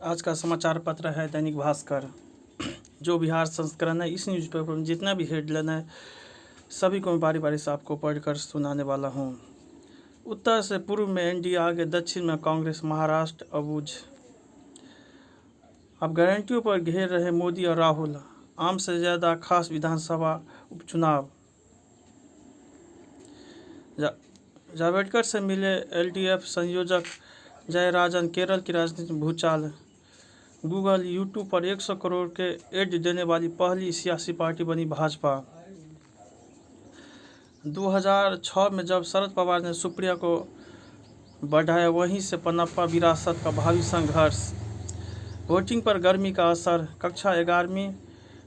आज का समाचार पत्र है दैनिक भास्कर। जो बिहार संस्करण है, इस न्यूज़पेपर में जितना भी हेडलाइन है सभी को मैं बारी बारी से आपको पढ़कर सुनाने वाला हूँ। उत्तर से पूर्व में एनडीए आगे, दक्षिण में कांग्रेस, महाराष्ट्र अबूझ। अब गारंटियों पर घेर रहे मोदी और राहुल। आम से ज़्यादा खास विधानसभा उपचुनाव। जावड़ेकर से मिले एलडीएफ संयोजक जयराजन। केरल की राजनीति में भूचाल। गूगल, यूट्यूब पर 100 करोड़ के एड देने वाली पहली सियासी पार्टी बनी भाजपा। 2006 में जब शरद पवार ने सुप्रिया को बढ़ाया, वहीं से पनप्पा विरासत का भावी संघर्ष। वोटिंग पर गर्मी का असर। कक्षा 11वीं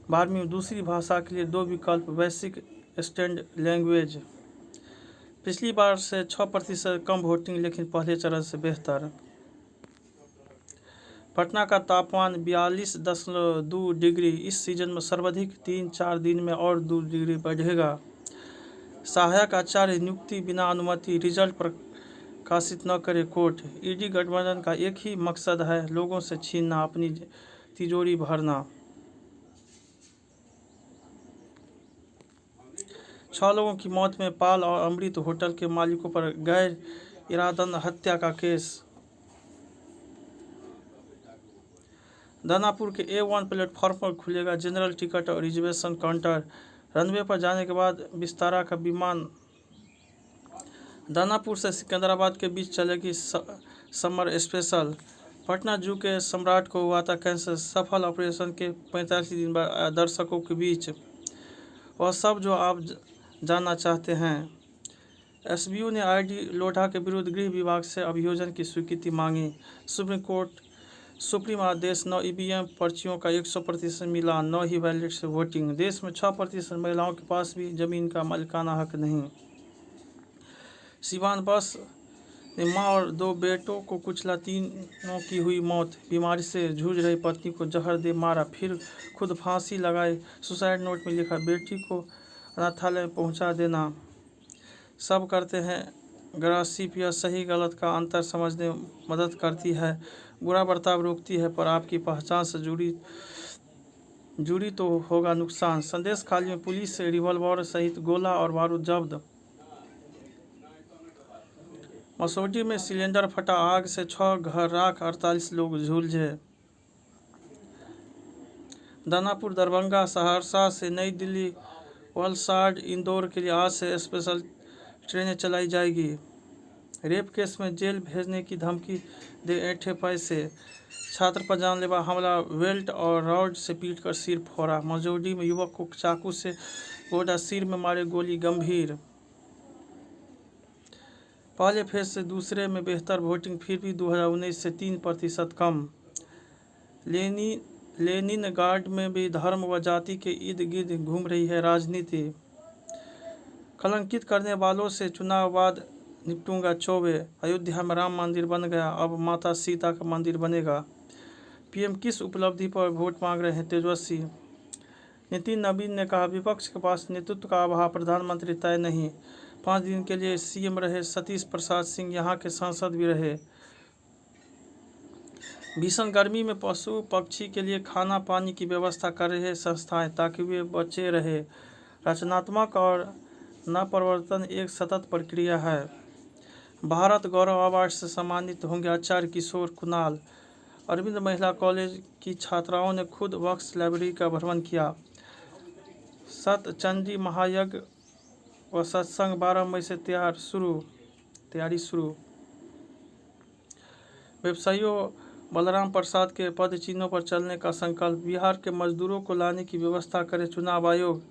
12वीं में दूसरी भाषा के लिए 2 विकल्प। Basic stand language. पिछली बार से 6% कम वोटिंग, लेकिन पहले चरण से बेहतर। पटना का तापमान 42.2 डिग्री। इस सीजन में सर्वाधिक। 3-4 दिन में और 2 डिग्री बढ़ेगा। सहायक आचार्य नियुक्ति बिना अनुमति, रिजल्ट प्रकाशित न करे कोर्ट। ईडी गठबंधन का एक ही मकसद है, लोगों से छीनना, अपनी तिजोरी भरना। 6 लोगों की मौत में पाल और अमृत होटल के मालिकों पर गैर इरादतन हत्या का केस। दानापुर के A1 प्लेटफॉर्म पर खुलेगा जनरल टिकट और रिजर्वेशन काउंटर। रनवे पर जाने के बाद विस्तारा का विमान। दानापुर से सिकंदराबाद के बीच चलेगी समर स्पेशल। पटना जू के सम्राट को हुआ था कैंसर। सफल ऑपरेशन के 45 दिन बाद दर्शकों के बीच वह सब जो आप जानना चाहते हैं। एसबीयू ने आईडी लोढ़ा के विरुद्ध गृह विभाग से अभियोजन की स्वीकृति मांगी। सुप्रीम आदेश। 9 ईवीएम पर्चियों का 100% मिलान, 9 ही बैलेट से वोटिंग। देश में 6% महिलाओं के पास भी जमीन का मालिकाना हक नहीं। सिवान बस ने मां और 2 बेटों को कुचला, तीनों की हुई मौत। बीमारी से जूझ रही पत्नी को जहर दे मारा, फिर खुद फांसी लगाई। सुसाइड नोट में लिखा, बेटी को अनाथालय में पहुंचा देना। सब करते हैं ग्रासिप। यह सही गलत का अंतर समझने में मदद करती है, बुरा बर्ताव रोकती है, पर आपकी पहचान से जुड़ी तो होगा नुकसान। संदेश खाली में पुलिस से रिवॉल्वर सहित गोला और बारूद जब्त। मसौढ़ी में सिलेंडर फटा, आग से 6 घर राख, 48 लोग झुलसे। दानापुर, दरभंगा, सहरसा से नई दिल्ली, वलसाड, इंदौर के लिए आज से स्पेशल ट्रेनें चलाई जाएगी। रेप केस में जेल भेजने की धमकी दे ऐंठे पैसे। छात्र पर जानलेवा हमला, बेल्ट और रॉड से पीटकर सिर फोड़ा। मसौढ़ी में युवक को चाकू से गोदा, सिर में मारे गोली, गंभीर। पहले फेज से दूसरे में बेहतर वोटिंग, फिर भी 2019 से 3% कम। लेनिन गार्ड में भी धर्म व जाति के इर्द गिर्द घूम रही है राजनीति। कलंकित करने वालों से चुनाव बाद निपटूंगा चौबे। अयोध्या में राम मंदिर बन गया, अब माता सीता का मंदिर बनेगा। पीएम किस उपलब्धि पर वोट मांग रहे हैं तेजस्वी। नितिन नवीन ने कहा, विपक्ष के पास नेतृत्व का अभाव, प्रधानमंत्री तय नहीं। 5 दिन के लिए सीएम रहे सतीश प्रसाद सिंह, यहाँ के सांसद भी रहे। भीषण गर्मी में पशु पक्षी के लिए खाना पानी की व्यवस्था कर रहे हैं संस्थाएं, ताकि वे बचे रहे। रचनात्मक और नवप्रवर्तन एक सतत प्रक्रिया है। भारत गौरव अवार्ड से सम्मानित होंगे आचार्य किशोर कुणाल। अरविंद महिला कॉलेज की छात्राओं ने खुद वक्स लाइब्रेरी का भ्रमण किया। सतचंडी महायज्ञ व सत्संग 12 मई से तैयारी शुरू। व्यवसायियों बलराम प्रसाद के पद चिन्हों पर चलने का संकल्प। बिहार के मजदूरों को लाने की व्यवस्था करे चुनाव आयोग।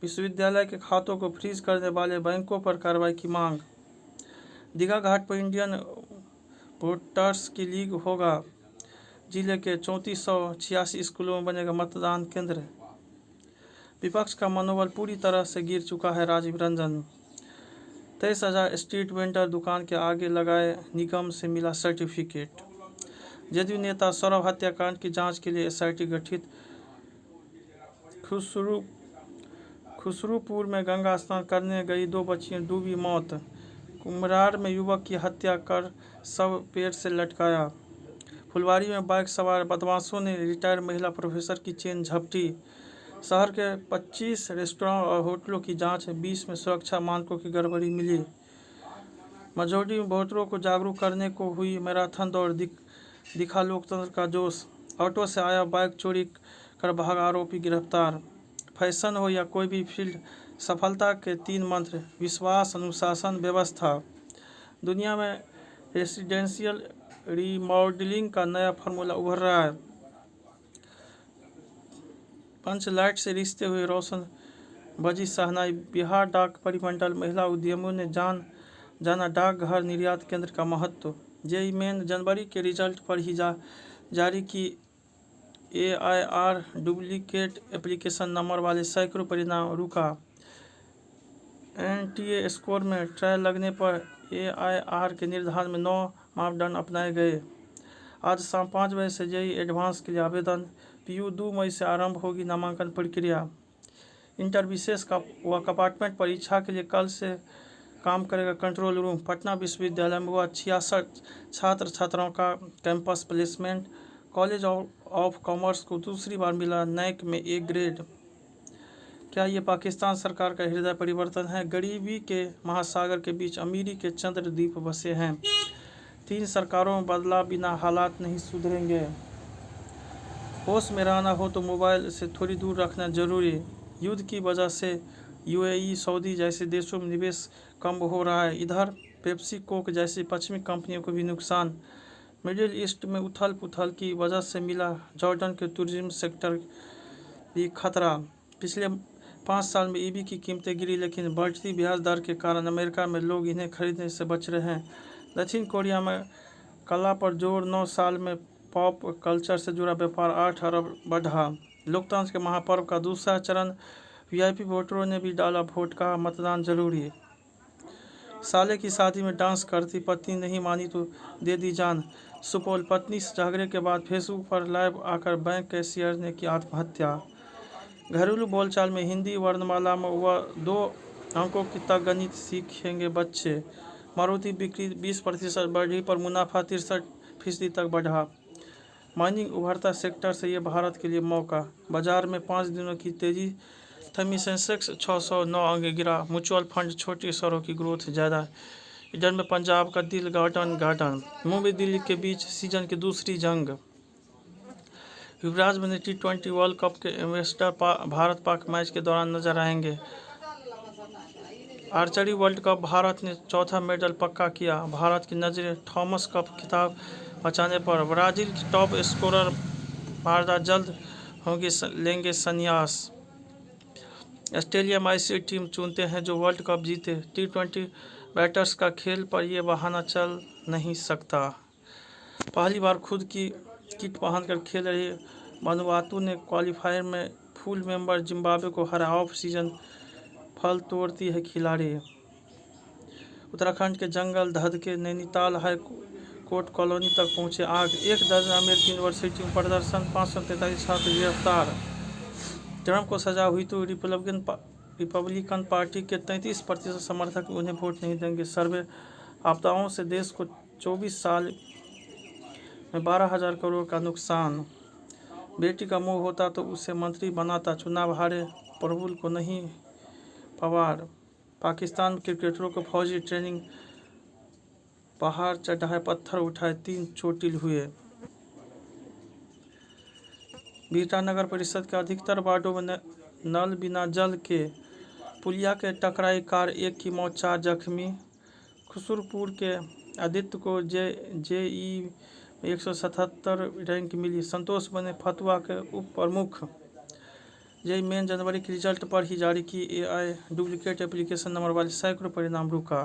विश्वविद्यालय के खातों को फ्रीज करने वाले बैंकों पर कार्रवाई की मांग। दीघा घाट पर इंडियन वोटर्स की लीग होगा। जिले के 3486 स्कूलों में बनेगा मतदान केंद्र। विपक्ष का मनोबल पूरी तरह से गिर चुका है, राजीव रंजन। 23,000 स्ट्रीट वेंडर दुकान के आगे लगाए, निगम से मिला सर्टिफिकेट। जदयू नेता सौरभ हत्याकांड की जांच के लिए एसआईटी गठित। खुसरूपुर में गंगा स्नान करने गई 2 बच्चियां डूबी, मौत। कुम्हरार में युवक की हत्या कर शव पेड़ से लटकाया। फुलवारी में बाइक सवार बदमाशों ने रिटायर्ड महिला प्रोफेसर की चेन झपटी। शहर के 25 रेस्तरां और होटलों की जांच, 20 में सुरक्षा मानकों की गड़बड़ी मिली। मझौली में वोटरों को जागरूक करने को हुई मैराथन दौड़, दिखा लोकतंत्र का जोश। ऑटो से आया बाइक चोरी कर भागा आरोपी गिरफ्तार। फैशन हो या कोई भी फील्ड, सफलता के 3 मंत्र: विश्वास, अनुशासन, व्यवस्था। दुनिया में रेसिडेंशियल रीमॉडलिंग का नया फार्मूला उभर रहा है। पंच लाइट से रिश्ते हुए रोशन, बजी शहनाई। बिहार डाक परिमंडल महिला उद्यमियों ने जाना डाकघर निर्यात केंद्र का महत्व। जेईई मेन जनवरी के रिजल्ट पर ही जारी की AIR डुप्लीकेट एप्लीकेशन नंबर वाले सैकड़ों परिणाम रुका। NTA स्कोर में ट्रायल लगने पर AIR के निर्धारण में 9 मापदंड अपनाए गए। आज शाम 5 बजे से जेईई एडवांस के लिए आवेदन। PU 2 मई से आरंभ होगी नामांकन प्रक्रिया। इंटर विशेष व कंपार्टमेंट परीक्षा के लिए कल से काम करेगा कंट्रोल रूम। पटना विश्वविद्यालय में हुआ 66 छात्र छात्राओं का campus placement. College of commerce को दूसरी बार मिला NAC में A ग्रेड। क्या ये पाकिस्तान सरकार का हृदय परिवर्तन है? गरीबी के महासागर के बीच अमीरी के चंद्रद्वीप बसे हैं। 3 सरकारों में बदला बिना हालात नहीं सुधरेंगे। होश में रहना हो तो मोबाइल से थोड़ी दूर रखना जरूरी। युद्ध की वजह से UAE, सऊदी जैसे देशों में निवेश कम हो रहा है। इधर पेप्सी कोक जैसी पश्चिमी कंपनियों को भी नुकसान। मिडिल ईस्ट में उथल पुथल की वजह से मिला जॉर्डन के टूरिज्म सेक्टर भी खतरा। पिछले 5 साल में EV की कीमतें गिरी, लेकिन बढ़ती ब्याज दर के कारण अमेरिका में लोग इन्हें खरीदने से बच रहे हैं। दक्षिण कोरिया में कला पर जोर, 9 साल में पॉप कल्चर से जुड़ा व्यापार 8 अरब बढ़ा। लोकतंत्र के महापर्व का दूसरा चरण, VIP वोटरों ने भी डाला वोट का मतदान जरूरी। साले की शादी में डांस करती पत्नी नहीं मानी तो दे दी जान। सुपौल, पत्नी से झगड़े के बाद फेसबुक पर लाइव आकर बैंक कैशियर ने की आत्महत्या। घरेलू बोलचाल में हिंदी वर्णमाला में वह 2 अंकों की तक गणित सीखेंगे बच्चे। मारुति बिक्री 20% बढ़ी पर मुनाफा 63% तक बढ़ा। माइनिंग उभरता सेक्टर से ये भारत के लिए मौका। बाजार में 5 दिनों की तेजी थमी, सेंसेक्स 609 अंक गिरा। म्यूचुअल फंड छोटे शहरों की ग्रोथ ज़्यादा। ईडन में पंजाब का दिल गार्डन। मुंबई दिल्ली के बीच सीजन की दूसरी जंग। युवराज बने T20 वर्ल्ड कप के एम्बेसडर, भारत पाक मैच के दौरान नजर आएंगे। आर्चरी वर्ल्ड कप, भारत ने 4था मेडल पक्का किया। भारत की नजरें थॉमस कप खिताब बचाने पर। ब्राजील की टॉप स्कोरर मारदा जल्द होंगे लेंगे संन्यास। ऑस्ट्रेलिया में ऐसी टीम चुनते हैं जो वर्ल्ड कप जीते। T20 बैटर्स का खेल पर यह बहाना चल नहीं सकता। पहली बार खुद की किट पहनकर खेल रही वनुआतु ने क्वालीफायर में फुल मेंबर जिम्बाब्वे को हरा। ऑफ सीजन फल तोड़ती है खिलाड़ी। उत्तराखंड के जंगल धधके, नैनीताल हाई कोर्ट कॉलोनी तक पहुंचे आग। 1 दर्जन अमेरिकी यूनिवर्सिटी में प्रदर्शन, 543 छात्र गिरफ्तार। ट्रंप को सजा हुई तो रिपब्लिकन पार्टी के 33% समर्थक उन्हें वोट नहीं देंगे। सर्वे, आपदाओं से देश को 24 साल में 12,000 करोड़ का नुकसान। बेटी का मुंह होता तो उसे मंत्री बनाता, चुनाव हारे प्रफुल्ल को नहीं पवार। पाकिस्तान में क्रिकेटरों को फौजी ट्रेनिंग, पहाड़ चढ़ाए, पत्थर उठाए, 3 चोटिल हुए। बिहटा नगर परिषद के अधिकतर वार्डों में नल बिना जल के। पुलिया के टकराई कार, 1 की मौत, 4 जख्मी। खुसरपुर के आदित्य को जेईई 177 रैंक मिली। संतोष बने फतुआ के उप प्रमुख। जेईई मेन जनवरी के रिजल्ट पर ही जारी की AI डुप्लीकेट एप्लीकेशन नंबर वाले सैकड़ों परिणाम रुका।